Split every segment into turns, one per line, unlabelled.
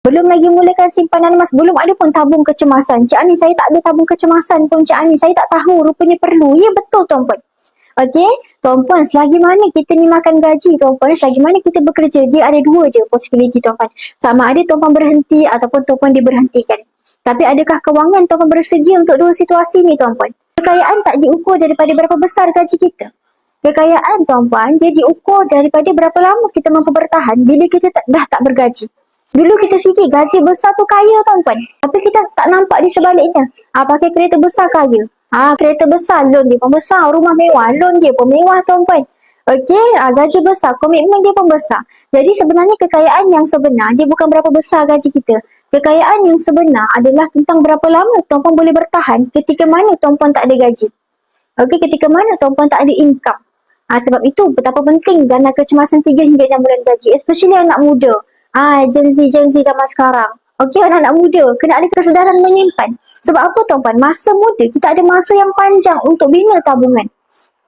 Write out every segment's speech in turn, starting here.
belum lagi mulakan simpanan emas, belum ada pun tabung kecemasan. Cik Ani, saya tak ada tabung kecemasan pun Cik Ani, saya tak tahu, rupanya perlu. Ya betul Tuan Puan. Okey, Tuan Puan, selagi mana kita ni makan gaji Tuan Puan, selagi mana kita bekerja, dia ada dua je possibility Tuan Puan. Sama ada Tuan Puan berhenti ataupun Tuan Puan diberhentikan. Tapi adakah kewangan Tuan Puan bersedia untuk dua situasi ni Tuan Puan? Kekayaan tak diukur daripada berapa besar gaji kita. Kekayaan Tuan Puan, dia diukur daripada berapa lama kita mampu bertahan bila kita dah tak bergaji. Dulu kita fikir gaji besar tu kaya Tuan Puan. Tapi kita tak nampak di sebaliknya. Pakai kereta besar kaya. Kereta besar, loan dia pun besar. Rumah mewah, loan dia pun mewah Tuan Puan. Okey, gaji besar, komitmen dia pun besar. Jadi sebenarnya kekayaan yang sebenar, dia bukan berapa besar gaji kita. Kekayaan yang sebenar adalah tentang berapa lama Tuan Puan boleh bertahan ketika mana Tuan Puan tak ada gaji. Okey, ketika mana Tuan Puan tak ada income. Sebab itu betapa penting dana kecemasan 3 hingga 6 bulan gaji. Especially anak muda. Gen Z zaman sekarang. Okey, anak-anak muda kena ada kesedaran menyimpan. Sebab apa Tuan Puan? Masa muda kita ada masa yang panjang untuk bina tabungan.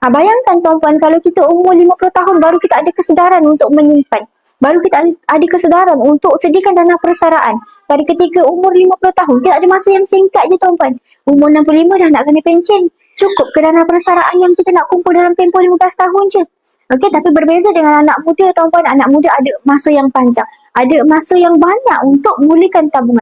Bayangkan Tuan Puan, kalau kita umur 50 tahun baru kita ada kesedaran untuk menyimpan. Baru kita ada kesedaran untuk sediakan dana persaraan. Pada ketika umur 50 tahun, kita ada masa yang singkat je Tuan Puan. Umur 65 dah nak kena pencen. Cukup ke dana persaraan yang kita nak kumpul dalam tempoh 15 tahun je. Okey, tapi berbeza dengan anak muda Tuan Puan. Anak muda ada masa yang panjang. Ada masa yang banyak untuk mulakan tabungan.